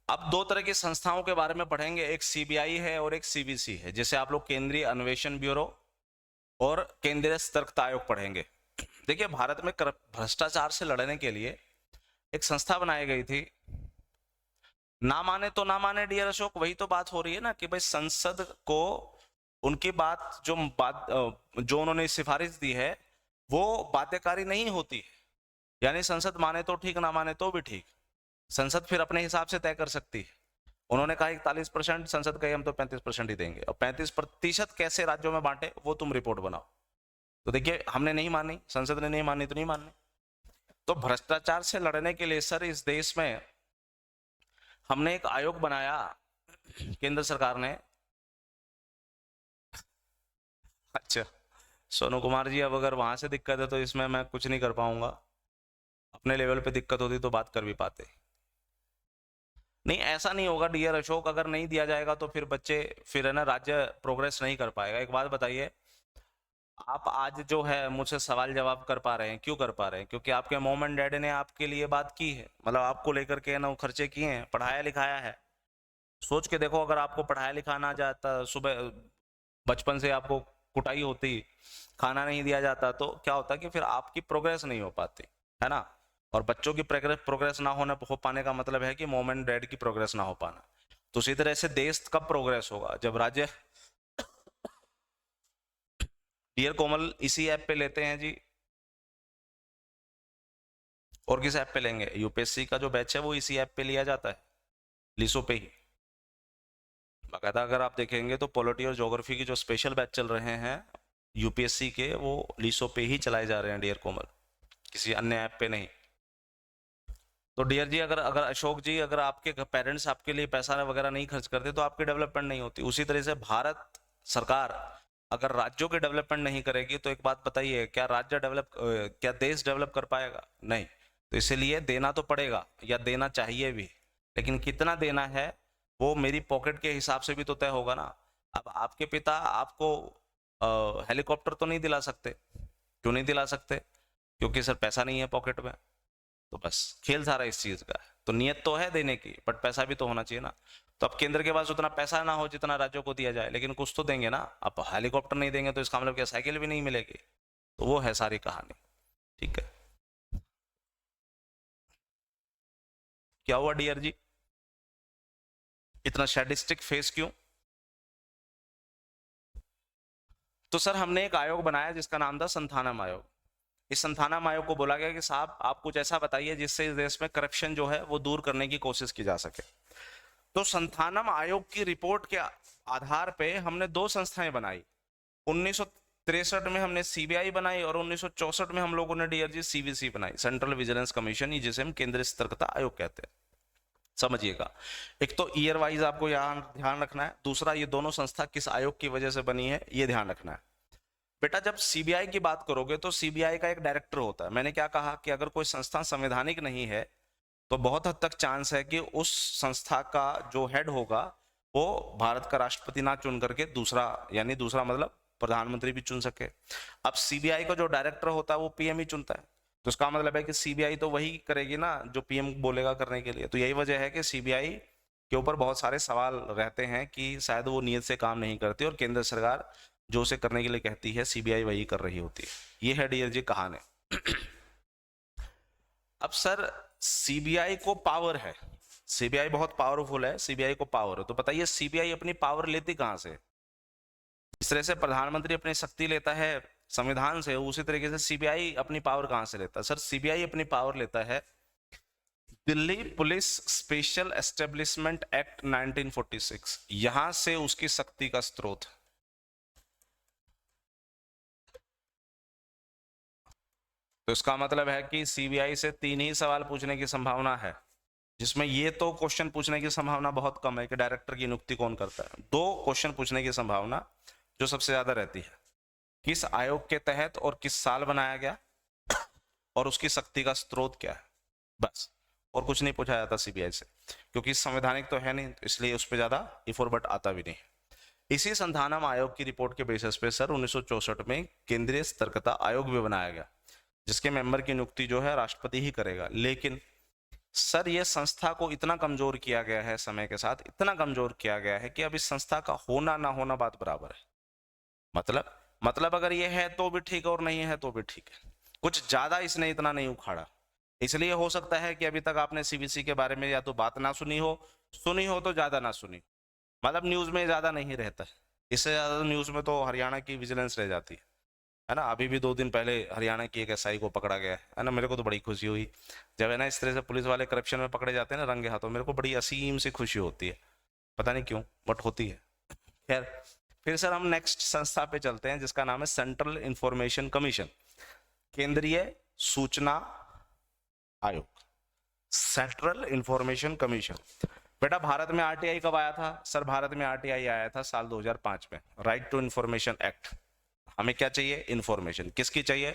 अब दो तरह की संस्थाओं के बारे में पढ़ेंगे, एक सीबीआई है और एक सीबीसी है। जैसे आप लोग केंद्रीय अन्वेषण ब्यूरो और केंद्रीय सतर्कता आयोग पढ़ेंगे। देखिए भारत में भ्रष्टाचार से लड़ने के लिए एक संस्था बनाई गई थी। ना माने तो ना माने डियर अशोक, वही तो बात हो रही है ना कि भाई संसद को उनकी बात जो उन्होंने सिफारिश दी है वो बाध्यकारी नहीं होती है। यानी संसद माने तो ठीक, ना माने तो भी ठीक, संसद फिर अपने हिसाब से तय कर सकती है। उन्होंने कहा 41%, संसद कहे हम तो 35% ही देंगे, और 35% कैसे राज्यों में बांटे वो तुम रिपोर्ट बनाओ। तो देखिए हमने नहीं मानी, संसद ने नहीं मानी तो नहीं माननी। तो भ्रष्टाचार से लड़ने के लिए सर इस देश में हमने एक आयोग बनाया, केंद्र सरकार ने। अच्छा सोनू कुमार जी, अब अगर वहां से दिक्कत है तो इसमें मैं कुछ नहीं कर पाऊंगा। अपने लेवल पे दिक्कत होती तो बात कर भी पाते। नहीं, ऐसा नहीं होगा डियर अशोक, अगर नहीं दिया जाएगा तो फिर बच्चे, फिर है ना, राज्य प्रोग्रेस नहीं कर पाएगा। एक बात बताइए, आप आज जो है मुझसे सवाल जवाब कर पा रहे हैं, क्यों कर पा रहे हैं? क्योंकि आपके मॉम एंड डैडी ने आपके लिए बात की है, मतलब आपको लेकर के ना वो खर्चे किए हैं, पढ़ाया लिखाया है। सोच के देखो, अगर आपको पढ़ाया लिखा ना जाता, सुबह बचपन से आपको कुटाई होती, खाना नहीं दिया जाता, तो क्या होता कि फिर आपकी प्रोग्रेस नहीं हो पाती, है ना। और बच्चों की प्रोग्रेस ना हो पाने का मतलब है कि मॉम एंड डैड की प्रोग्रेस ना हो पाना। तो उसी तरह से देश कब प्रोग्रेस होगा? जब राज्य, डियर कोमल, इसी ऐप पे लेते हैं जी, और किस ऐप पे लेंगे? यूपीएससी का जो बैच है वो इसी ऐप पे लिया जाता है, लिसो पे ही। बाकायदा अगर आप देखेंगे तो पॉलिटी और ज्योग्राफी की जो स्पेशल बैच चल रहे हैं यूपीएससी के, वो लिसो पे ही चलाए जा रहे हैं डियर कोमल, किसी अन्य ऐप पे नहीं। तो डियर जी, अगर अगर अशोक जी, अगर आपके पेरेंट्स आपके लिए पैसा वगैरह नहीं खर्च करते तो आपकी डेवलपमेंट नहीं होती। उसी तरह से भारत सरकार अगर राज्यों की डेवलपमेंट नहीं करेगी तो एक बात बताइए, क्या राज्य डेवलप, क्या देश डेवलप कर पाएगा? नहीं। तो इसीलिए देना तो पड़ेगा, या देना चाहिए भी, लेकिन कितना देना है वो मेरी पॉकेट के हिसाब से भी तो तय होगा ना। अब आपके पिता आपको हेलीकॉप्टर तो नहीं दिला सकते। क्यों नहीं दिला सकते? क्योंकि सर पैसा नहीं है पॉकेट में। तो बस खेल सारा इस चीज का है। तो नियत तो है देने की, बट पैसा भी तो होना चाहिए ना। तो अब केंद्र के पास उतना पैसा ना हो जितना राज्यों को दिया जाए, लेकिन कुछ तो देंगे ना। अब हेलीकॉप्टर नहीं देंगे तो इसका मतलब क्या साइकिल भी नहीं मिलेगी? तो वो है सारी कहानी। ठीक है, क्या हुआ डियर जी, इतना सैडिस्टिक फेस क्यों? तो सर हमने एक आयोग बनाया जिसका नाम था संथानम आयोग। इस संथानम आयोग को बोला गया कि साहब आप कुछ ऐसा बताइए जिससे इस देश में करप्शन जो है वो दूर करने की कोशिश की जा सके। तो संथानम आयोग की रिपोर्ट के आधार पे हमने दो संस्थाएं बनाई। 1963 में हमने सीबीआई बनाई, और 1964 में हम लोगों ने डीआरजी सीवीसी बनाई, सेंट्रल विजिलेंस कमीशन, जिसे हम केंद्रीय सतर्कता आयोग कहते हैं। समझिएगा, एक तो ईयर वाइज आपको यहाँ ध्यान रखना है, दूसरा ये दोनों संस्था किस आयोग की वजह से बनी है ये ध्यान रखना है। बेटा, जब सीबीआई की बात करोगे तो सीबीआई का एक डायरेक्टर होता है। मैंने क्या कहा कि अगर कोई संस्था संवैधानिक नहीं है तो बहुत हद तक चांस है कि उस संस्था का जो हेड होगा वो भारत का राष्ट्रपति ना चुन करके दूसरा, यानी दूसरा मतलब प्रधानमंत्री भी चुन सके। अब सीबीआई का जो डायरेक्टर होता है वो पीएम ही चुनता है, तो इसका मतलब है कि सीबीआई तो वही करेगी ना जो पीएम बोलेगा करने के लिए। तो यही वजह है कि सीबीआई के ऊपर बहुत सारे सवाल रहते हैं कि शायद वो नियत से काम नहीं करती, और केंद्र सरकार जो उसे करने के लिए कहती है सीबीआई वही कर रही होती है। ये है डियर जी कहानी। अब सर सीबीआई को पावर है, सीबीआई बहुत पावरफुल है, सीबीआई को पावर है, तो बताइए सीबीआई अपनी पावर लेती कहां से? इस तरह से प्रधानमंत्री अपनी शक्ति लेता है संविधान से, उसी तरीके से सीबीआई अपनी पावर कहां से लेता है? सर सीबीआई अपनी पावर लेता है Delhi police special establishment act 1946, यहां से उसकी शक्ति का स्रोत। तो इसका मतलब है कि सीबीआई से तीन ही सवाल पूछने की संभावना है, जिसमें ये तो क्वेश्चन पूछने की संभावना बहुत कम है कि डायरेक्टर की नियुक्ति कौन करता है। दो क्वेश्चन पूछने की संभावना जो सबसे ज्यादा रहती है, किस आयोग के तहत और किस साल बनाया गया, और उसकी शक्ति का स्रोत क्या है, बस। और कुछ नहीं पूछा जाता सीबीआई से, क्योंकि संवैधानिक तो है नहीं, तो इसलिए उस पर ज्यादा इफोर बट आता भी नहीं। इसी संथानम आयोग की रिपोर्ट के बेसिस पे सर 1964 में केंद्रीय सतर्कता आयोग भी बनाया गया, जिसके मेंबर की नियुक्ति जो है राष्ट्रपति ही करेगा। लेकिन सर ये संस्था को इतना कमजोर किया गया है, समय के साथ इतना कमजोर किया गया है कि अब इस संस्था का होना ना होना बात बराबर है। मतलब अगर ये है तो भी ठीक है और नहीं है तो भी ठीक है, कुछ ज्यादा इसने इतना नहीं उखाड़ा। इसलिए हो सकता है कि अभी तक आपने सीबीसी के बारे में या तो बात ना सुनी हो तो ज्यादा ना सुनी, मतलब न्यूज में ज्यादा नहीं रहता है। इससे ज्यादा न्यूज में तो हरियाणा की विजिलेंस रह जाती है ना। अभी भी 2 दिन पहले हरियाणा की एक एसआई को पकड़ा गया है ना। मेरे को तो बड़ी खुशी हुई जब है ना इस तरह से पुलिस वाले करप्शन में पकड़े जाते हैं ना रंगे हाथों, मेरे को बड़ी असीम सी खुशी होती है, पता नहीं क्यों बट होती है। खैर, फिर सर हम नेक्स्ट संस्था पे चलते हैं जिसका नाम है सेंट्रल इंफॉर्मेशन कमीशन, केंद्रीय सूचना आयोग, सेंट्रल इंफॉर्मेशन कमीशन। बेटा भारत में आरटीआई कब आया था? सर भारत में आरटीआई आया था साल 2005 में, राइट टू इंफॉर्मेशन एक्ट। हमें क्या चाहिए? इंफॉर्मेशन। किसकी चाहिए?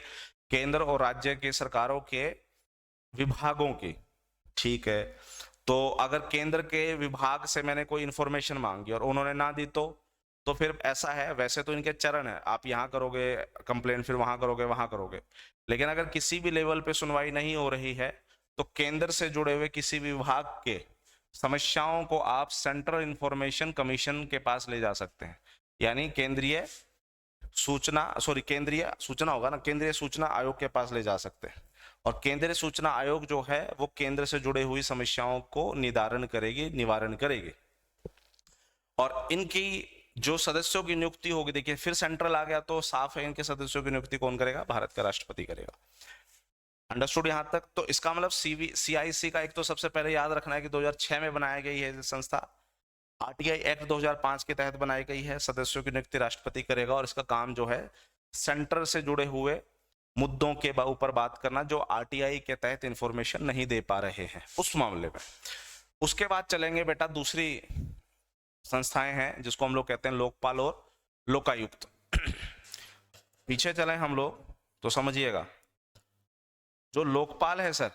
केंद्र और राज्य की सरकारों के विभागों की, ठीक है। तो अगर केंद्र के विभाग से मैंने कोई इंफॉर्मेशन मांगी और उन्होंने ना दी तो फिर ऐसा है, वैसे तो इनके चरण है, आप यहाँ करोगे कंप्लेंट, फिर वहां करोगे, वहां करोगे, लेकिन अगर किसी भी लेवल पे सुनवाई नहीं हो रही है तो केंद्र से जुड़े हुए किसी भी विभाग के समस्याओं को आप सेंट्रल इंफॉर्मेशन कमीशन के पास ले जा सकते हैं, यानी केंद्रीय सूचना होगा ना, केंद्रीय सूचना आयोग के पास ले जा सकते हैं। और केंद्रीय सूचना आयोग जो है वो केंद्र से जुड़े हुई समस्याओं को निदान करेगी, निवारण करेगी। और इनकी जो सदस्यों की नियुक्ति होगी, देखिए फिर सेंट्रल आ गया तो साफ है, इनके सदस्यों की नियुक्ति कौन करेगा? भारत का राष्ट्रपति करेगा। अंडरस्टूड यहां तक? तो इसका मतलब सीआईसी का एक तो सबसे पहले याद रखना है कि 2006 में बनाई गई है संस्था। आरटीआई एक्ट 2005 के तहत बनाई गई है, सदस्यों की नियुक्ति राष्ट्रपति करेगा और इसका काम जो है सेंटर से जुड़े हुए मुद्दों के ऊपर बात करना जो आरटीआई के तहत इंफॉर्मेशन नहीं दे पा रहे हैं उस मामले में। उसके बाद चलेंगे बेटा, दूसरी संस्थाएं हैं जिसको हम लोग कहते हैं लोकपाल और लोकायुक्त। पीछे चले हम लोग तो समझिएगा, जो लोकपाल है सर,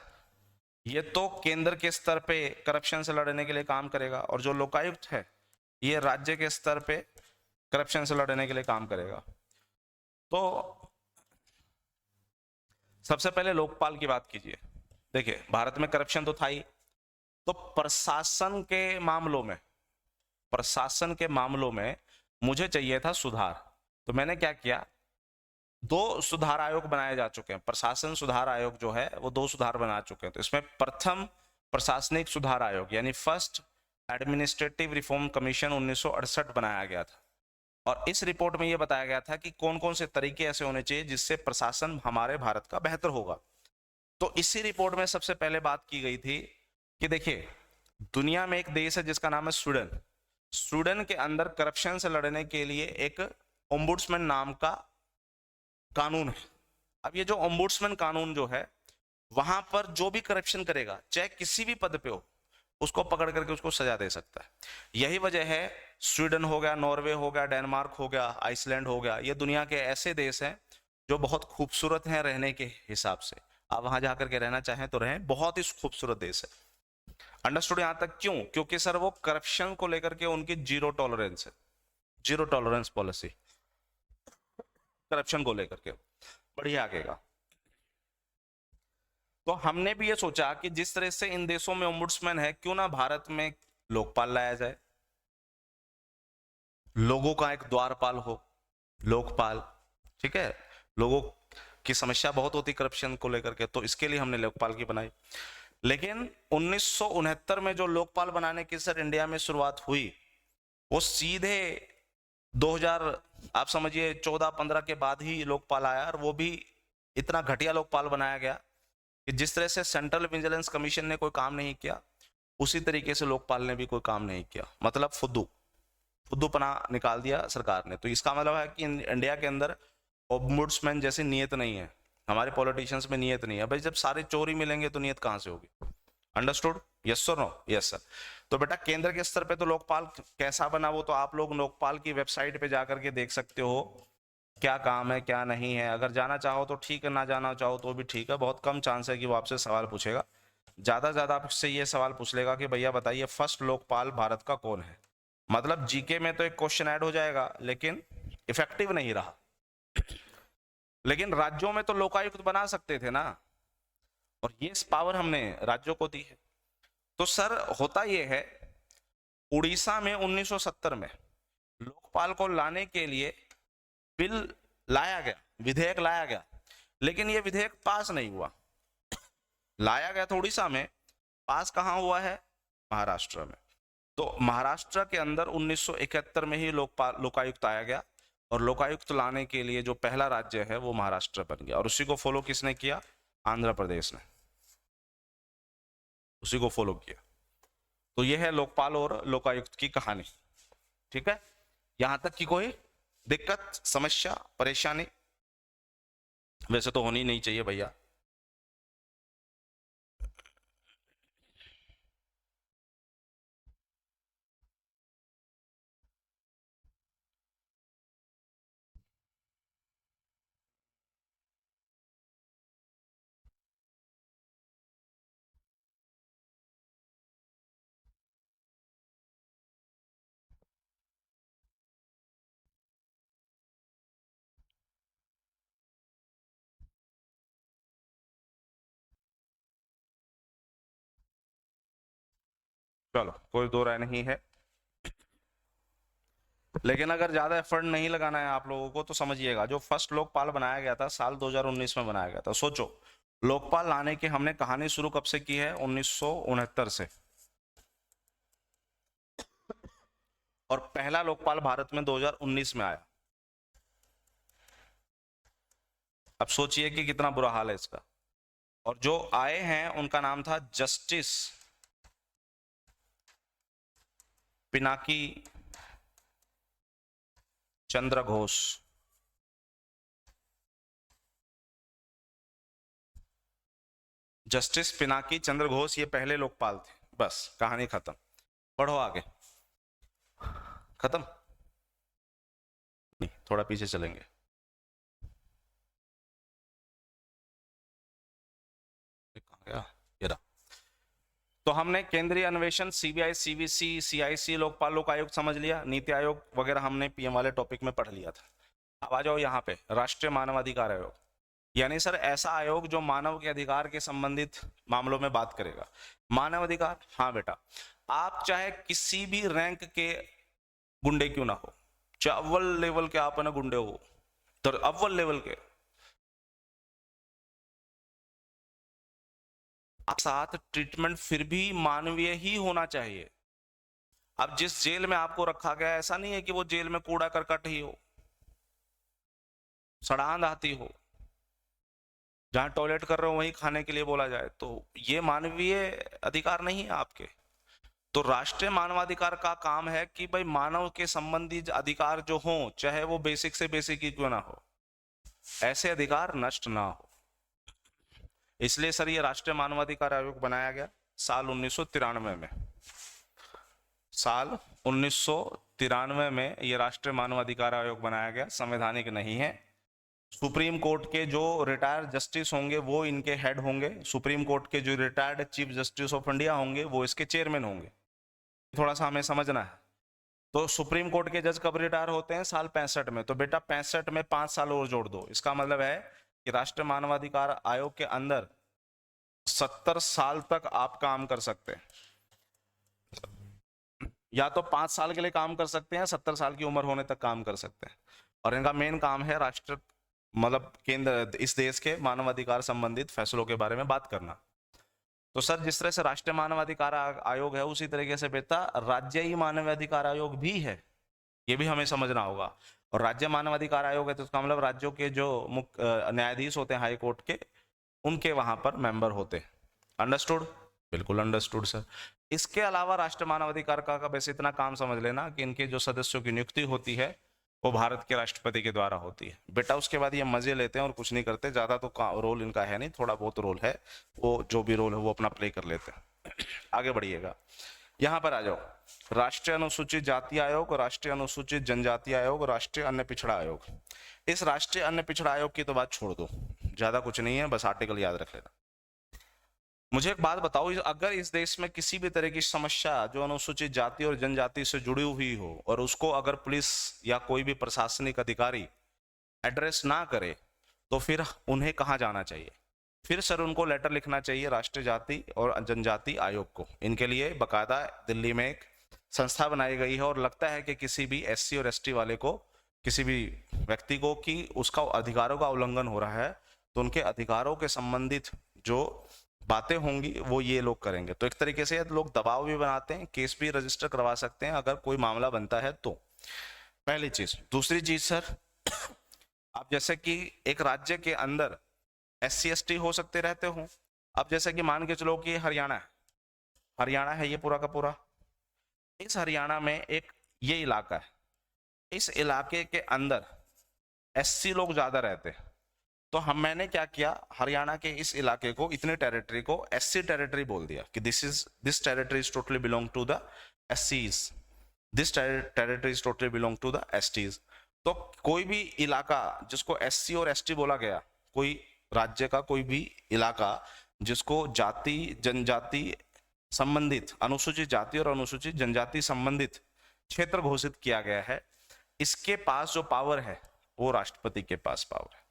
ये तो केंद्र के स्तर पे करप्शन से लड़ने के लिए काम करेगा, और जो लोकायुक्त है ये राज्य के स्तर पे करप्शन से लड़ने के लिए काम करेगा। तो सबसे पहले लोकपाल की बात कीजिए। देखिए भारत में करप्शन तो था ही, तो प्रशासन के मामलों में मुझे चाहिए था सुधार। तो मैंने क्या किया, दो सुधार आयोग बनाए जा चुके हैं, प्रशासन सुधार आयोग जो है वो दो सुधार बना चुके हैं। तो इसमें प्रथम प्रशासनिक सुधार आयोग यानी फर्स्ट एडमिनिस्ट्रेटिव रिफॉर्म कमीशन 1968 बनाया गया था, और इस रिपोर्ट में यह बताया गया था कि कौन कौन से तरीके ऐसे होने चाहिए जिससे प्रशासन हमारे भारत का बेहतर होगा। तो इसी रिपोर्ट में सबसे पहले बात की गई थी कि देखिए दुनिया में एक देश है जिसका नाम है स्वीडन। स्वीडन के अंदर करप्शन से लड़ने के लिए एक ओम्बुड्समैन नाम का कानून है। अब ये जो ओम्बुड्समैन कानून जो है, वहां पर जो भी करप्शन करेगा चाहे किसी भी पद पे हो, उसको पकड़ करके उसको सजा दे सकता है। यही वजह है, स्वीडन हो गया, नॉर्वे हो गया, डेनमार्क हो गया, आइसलैंड हो गया, ये दुनिया के ऐसे देश हैं जो बहुत खूबसूरत हैं रहने के हिसाब से। आप वहां जाकर के रहना चाहें तो रहें, बहुत ही खूबसूरत देश है। अंडरस्टूड यहां तक? क्यों? क्योंकि सर वो करप्शन को लेकर के उनकी जीरो टॉलरेंस है, जीरो टॉलरेंस पॉलिसी करप्शन को लेकर के। बढ़िया आगेगा। तो हमने भी ये सोचा कि जिस तरह से इन देशों में ओम्बुड्समैन है, क्यों ना भारत में लोकपाल लाया जाए, लोगों का एक द्वारपाल हो, लोकपाल। ठीक है, लोगों की समस्या बहुत होती करप्शन को लेकर के, तो इसके लिए हमने लोकपाल की बनाई। लेकिन 1969 में जो लोकपाल बनाने की सर इंडिया में शुरुआत हुई, वो सीधे 2000 आप समझिए 14-15 के बाद ही लोकपाल आया, और वो भी इतना घटिया लोकपाल बनाया गया कि जिस तरह से सेंट्रल विजिलेंस कमीशन ने कोई काम नहीं किया, उसी तरीके से लोकपाल ने भी कोई काम नहीं किया। मतलब फुद्दूपना निकाल दिया सरकार ने। तो इसका मतलब है कि इंडिया के अंदर ओम्बुड्समैन जैसी नीयत नहीं है, हमारे पॉलिटिशियंस में नीयत नहीं है। भाई जब सारे चोरी मिलेंगे तो नीयत कहां से होगी? Understood? Yes sir? No? Yes sir. तो बेटा केंद्र के स्तर पे तो लोकपाल कैसा बना, वो तो आप लोग लोकपाल की वेबसाइट पे जाकर के देख सकते हो, क्या काम है क्या नहीं है। अगर जाना चाहो तो ठीक है, ना जाना चाहो तो भी ठीक है। बहुत कम चांस है कि वो आपसे सवाल पूछेगा, ज्यादा से ज्यादा आपसे ये सवाल पूछ लेगा कि भैया बताइए फर्स्ट लोकपाल भारत का कौन है। मतलब जीके में तो एक क्वेश्चन ऐड हो जाएगा, लेकिन इफेक्टिव नहीं रहा। लेकिन राज्यों में तो लोकायुक्त बना सकते थे ना, और ये पावर हमने राज्यों को दी है। तो सर होता यह है, उड़ीसा में 1970 में लोकपाल को लाने के लिए बिल लाया गया, विधेयक लाया गया, लेकिन यह विधेयक पास नहीं हुआ। लाया गया था उड़ीसा में, पास कहां हुआ है? महाराष्ट्र में। तो महाराष्ट्र के अंदर 1971 में ही लोकायुक्त आया गया, और लोकायुक्त लाने के लिए जो पहला राज्य है वो महाराष्ट्र बन गया, और उसी को फॉलो किसने किया? आंध्र प्रदेश ने उसी को फॉलो किया। तो यह है लोकपाल और लोकायुक्त की कहानी। ठीक है, यहां तक कि कोई दिक्कत, समस्या, परेशानी? वैसे तो होनी नहीं चाहिए भैया। चलो कोई दो राय नहीं है, लेकिन अगर ज्यादा एफर्ट नहीं लगाना है आप लोगों को तो समझिएगा, जो फर्स्ट लोकपाल बनाया गया था साल 2019 में बनाया गया था। सोचो, लोकपाल लाने की हमने कहानी शुरू कब से की है? 1969 से। और पहला लोकपाल भारत में 2019 में आया। अब सोचिए कि कितना बुरा हाल है इसका। और जो आए हैं उनका नाम था जस्टिस पिनाकी चंद्र घोष। जस्टिस पिनाकी चंद्र घोष ये पहले लोकपाल थे। बस कहानी खत्म। बढ़ो आगे। खत्म नहीं, थोड़ा पीछे चलेंगे। कहाँ गया ये रहा। तो हमने केंद्रीय अन्वेषण, सीबीआई, सीवीसी, सीआईसी, लोकपाल लोक आयोग समझ लिया, नीति आयोग वगैरह हमने पीएम वाले टॉपिक में पढ़ लिया था। अब आ जाओ यहाँ पे राष्ट्रीय मानवाधिकार आयोग, यानी सर ऐसा आयोग जो मानव के अधिकार के संबंधित मामलों में बात करेगा। मानव अधिकार, हाँ बेटा, आप चाहे किसी भी रैंक के गुंडे क्यों ना हो, चाहे अव्वल लेवल के आप ना गुंडे हो, तो अव्वल लेवल के आप साथ ट्रीटमेंट फिर भी मानवीय ही होना चाहिए। अब जिस जेल में आपको रखा गया ऐसा नहीं है कि वो जेल में कूड़ा करकट ही हो, सड़ांध आती हो, जहां टॉयलेट कर रहे हो वहीं खाने के लिए बोला जाए, तो ये मानवीय अधिकार नहीं है आपके। तो राष्ट्रीय मानवाधिकार का काम है कि भाई मानव के संबंधी अधिकार जो हो, चाहे वो बेसिक से बेसिक ही क्यों ना हो, ऐसे अधिकार नष्ट ना हो। इसलिए सर ये राष्ट्रीय मानवाधिकार आयोग बनाया गया साल 1993 में। साल 1993 में ये राष्ट्रीय मानवाधिकार आयोग बनाया गया, संवैधानिक नहीं है। सुप्रीम कोर्ट के जो रिटायर्ड जस्टिस होंगे वो इनके हेड होंगे, सुप्रीम कोर्ट के जो retired chief justice of India होंगे वो इसके चेयरमैन होंगे। थोड़ा सा हमें समझना है। तो सुप्रीम कोर्ट के जज कब रिटायर होते हैं? साल 65 में। तो बेटा 65 में 5 साल और जोड़ दो। इसका मतलब है कि राष्ट्रीय मानवाधिकार आयोग के अंदर 70 साल तक आप काम कर सकते हैं। या तो 5 साल के लिए काम कर सकते हैं, 70 साल की उम्र होने तक काम कर सकते हैं। और इनका मेन काम है राष्ट्र मतलब केंद्र, इस देश के मानवाधिकार संबंधित फैसलों के बारे में बात करना। तो सर जिस तरह से राष्ट्रीय मानवाधिकार आयोग है उसी तरीके से बेटा राज्य मानवाधिकार आयोग भी है, ये भी हमें समझना होगा। और राज्य मानवाधिकार आयोग है तो इसका मतलब राज्यों के जो मुख्य न्यायाधीश होते हैं हाई कोर्ट के, उनके वहां पर मेंबर होते हैं। अंडरस्टूड? बिल्कुल अंडरस्टूड सर। इसके अलावा राष्ट्रीय मानवाधिकार का वैसे इतना काम समझ लेना कि इनके जो सदस्यों की नियुक्ति होती है वो भारत के राष्ट्रपति के द्वारा होती है। बेटा उसके बाद ये मजे लेते हैं और कुछ नहीं करते, ज्यादा तो रोल इनका है नहीं, थोड़ा बहुत रोल है, वो जो भी रोल है वो अपना प्ले कर लेते हैं। आगे बढ़िएगा, यहां पर आ जाओ। राष्ट्रीय अनुसूचित जाति आयोग, राष्ट्रीय अनुसूचित जनजाति आयोग, राष्ट्रीय अन्य पिछड़ा आयोग। इस राष्ट्रीय अन्य पिछड़ा आयोग की तो बात छोड़ दो, ज्यादा कुछ नहीं है, बस आर्टिकल याद रख लेना। मुझे एक बात बताओ, अगर इस देश में किसी भी तरह की समस्या जो अनुसूचित जाति और जनजाति से जुड़ी हुई हो और उसको अगर पुलिस या कोई भी प्रशासनिक अधिकारी एड्रेस ना करे तो फिर उन्हें कहाँ जाना चाहिए? फिर सर उनको लेटर लिखना चाहिए राष्ट्रीय जाति और जनजाति आयोग को। इनके लिए बकायदा दिल्ली में एक संस्था बनाई गई है और लगता है कि किसी भी SC और ST वाले को, किसी भी व्यक्ति को कि उसका अधिकारों का उल्लंघन हो रहा है तो उनके अधिकारों के संबंधित जो बातें होंगी वो ये लोग करेंगे। तो एक तरीके से लोग दबाव भी बनाते हैं, केस भी रजिस्टर करवा सकते हैं अगर कोई मामला बनता है तो। पहली चीज। दूसरी चीज सर, आप जैसे कि एक राज्य के अंदर SC ST हो सकते रहते हो। अब जैसे कि मान के चलो कि हरियाणा है ये पूरा का पूरा। इस हरियाणा में एक ये इलाका है, इस इलाके के अंदर SC लोग ज्यादा रहते हैं। तो मैंने क्या किया, हरियाणा के इस इलाके को, इतने टेरिटरी को SC टेरिटरी बोल दिया कि this territory is totally belong to the SCs, this territory is totally belong to the STs। तो कोई भी इलाका जिसको SC और ST बोला गया, कोई राज्य का कोई भी इलाका जिसको जाति जनजाति संबंधित, अनुसूचित जाति और अनुसूचित जनजाति संबंधित क्षेत्र घोषित किया गया है, इसके पास जो पावर है वो राष्ट्रपति के पास पावर है।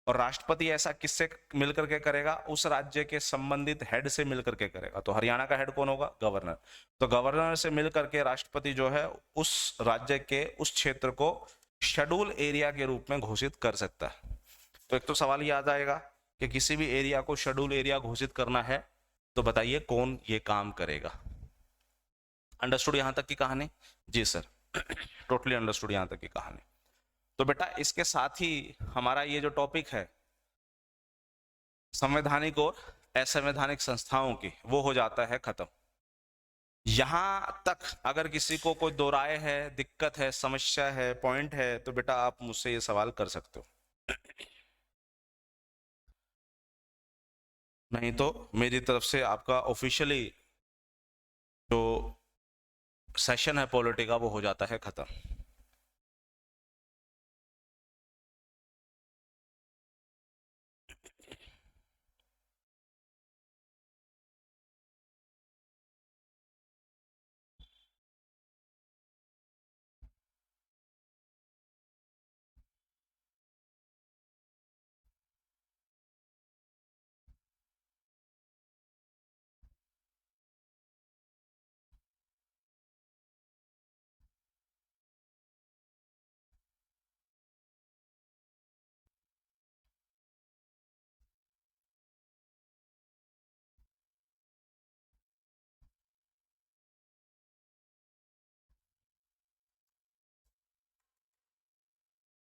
और राष्ट्रपति ऐसा किससे मिलकर के करेगा? उस राज्य के संबंधित हेड से मिलकर के करेगा। तो हरियाणा का हेड कौन होगा? गवर्नर। तो गवर्नर से मिलकर के राष्ट्रपति जो है उस राज्य के उस क्षेत्र को शेड्यूल एरिया के रूप में घोषित कर सकता है। तो एक तो सवाल ये आ जाएगा कि किसी भी एरिया को शेड्यूल एरिया घोषित करना है, तो बताइए कौन ये काम करेगा? अंडरस्टूड यहां तक की कहानी? जी सर, टोटली अंडरस्टूड यहां तक की कहानी। तो बेटा इसके साथ ही हमारा ये जो टॉपिक है संवैधानिक और असंवैधानिक संस्थाओं की, वो हो जाता है खत्म। यहां तक अगर किसी को कोई दो राय है, दिक्कत है, समस्या है, पॉइंट है, तो बेटा आप मुझसे ये सवाल कर सकते हो। नहीं तो मेरी तरफ से आपका ऑफिशियली जो सेशन है पॉलिटी का वो हो जाता है खत्म।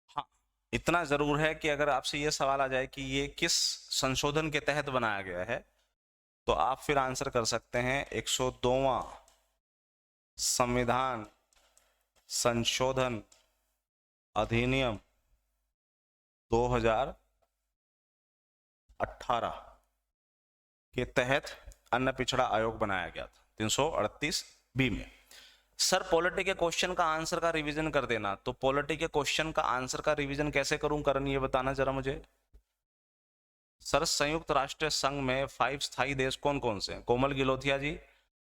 हाँ, इतना जरूर है कि अगर आपसे ये सवाल आ जाए कि ये किस संशोधन के तहत बनाया गया है, तो आप फिर आंसर कर सकते हैं 102वां संविधान संशोधन अधिनियम 2018 के तहत अन्य पिछड़ा आयोग बनाया गया था 338 बी में। सर पॉलिटी के क्वेश्चन का आंसर का रिवीजन कर देना। तो पॉलिटी के क्वेश्चन का आंसर का रिवीजन कैसे करूं करण, ये बताना जरा मुझे। सर संयुक्त राष्ट्र संघ में 5 स्थायी देश कौन कौन से हैं? कोमल गिलोथिया जी,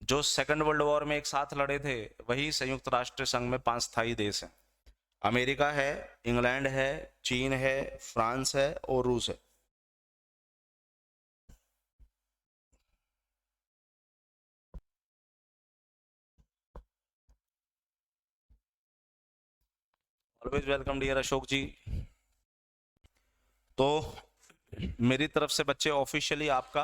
जो सेकंड वर्ल्ड वॉर में एक साथ लड़े थे वही संयुक्त राष्ट्र संघ में 5 स्थायी देश हैं। अमेरिका है, इंग्लैंड है, चीन है, फ्रांस है और रूस है। ऑलवेज वेलकम डियर अशोक जी। तो मेरी तरफ से बच्चे ऑफिशियली आपका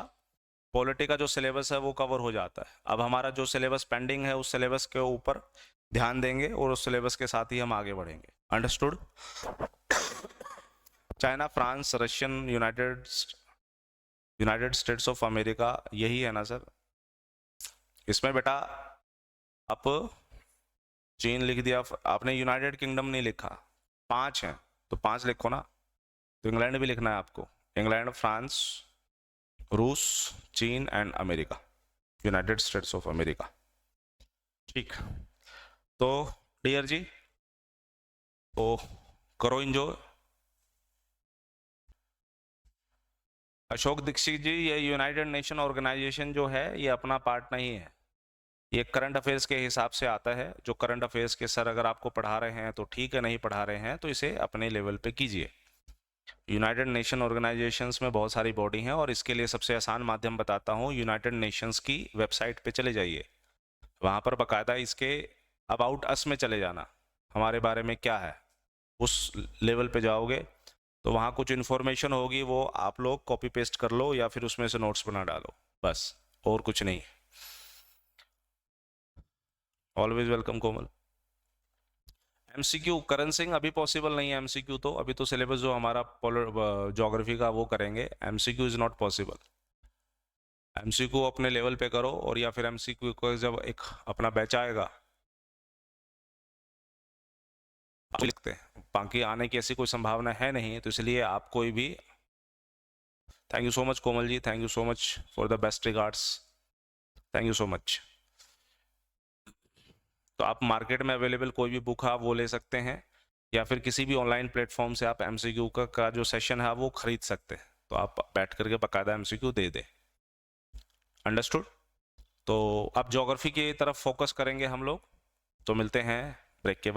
पॉलिटी का जो सिलेबस है वो कवर हो जाता है। अब हमारा जो सिलेबस पेंडिंग है उस सिलेबस के ऊपर ध्यान देंगे और उस सिलेबस के साथ ही हम आगे बढ़ेंगे। Understood? China, France, Russian, United states of America, यही है ना सर? इसमें बेटा आप चीन लिख दिया, आपने यूनाइटेड किंगडम नहीं लिखा। 5 हैं तो 5 लिखो ना। तो इंग्लैंड भी लिखना है आपको, इंग्लैंड, फ्रांस, रूस, चीन and America, United states of America. ठीक, तो डियर जी तो करो एंजॉय। अशोक दीक्षित जी, ये यूनाइटेड नेशन ऑर्गेनाइजेशन जो है ये अपना पार्ट नहीं है, ये करंट अफेयर्स के हिसाब से आता है। जो करंट अफेयर्स के सर अगर आपको पढ़ा रहे हैं तो ठीक है, नहीं पढ़ा रहे हैं तो इसे अपने लेवल पे कीजिए। यूनाइटेड नेशन ऑर्गेनाइजेशंस में बहुत सारी बॉडी हैं और इसके लिए सबसे आसान माध्यम बताता हूँ, यूनाइटेड नेशंस की वेबसाइट पे चले जाइए, वहाँ पर बाकायदा इसके अबाउट अस में चले जाना, हमारे बारे में क्या है, उस लेवल पे जाओगे तो वहाँ कुछ इन्फॉर्मेशन होगी, वो आप लोग कॉपी पेस्ट कर लो या फिर उसमें से नोट्स बना डालो, बस और कुछ नहीं। ऑलवेज वेलकम कोमल। एमसीक्यू करण सिंह अभी पॉसिबल नहीं है एमसीक्यू, तो अभी तो सिलेबस जो हमारा ज्योग्राफी का वो करेंगे, MCQ is not possible. MCQ अपने लेवल पे करो, और या फिर एमसीक्यू को जब एक अपना बैच आएगा लिखते हैं, बाकी आने की ऐसी कोई संभावना है नहीं, तो इसलिए आप कोई भी। Thank you so much Komal ji, thank you so much for the best regards, thank you so much. तो आप मार्केट में अवेलेबल कोई भी बुक आप वो ले सकते हैं, या फिर किसी भी ऑनलाइन प्लेटफॉर्म से आप एमसीक्यू का जो सेशन है वो खरीद सकते हैं, तो आप बैठ करके बाकायदा एमसीक्यू दे दें। अंडरस्टूड? तो अब ज्योग्राफी की तरफ फोकस करेंगे हम लोग, तो मिलते हैं ब्रेक के बाद।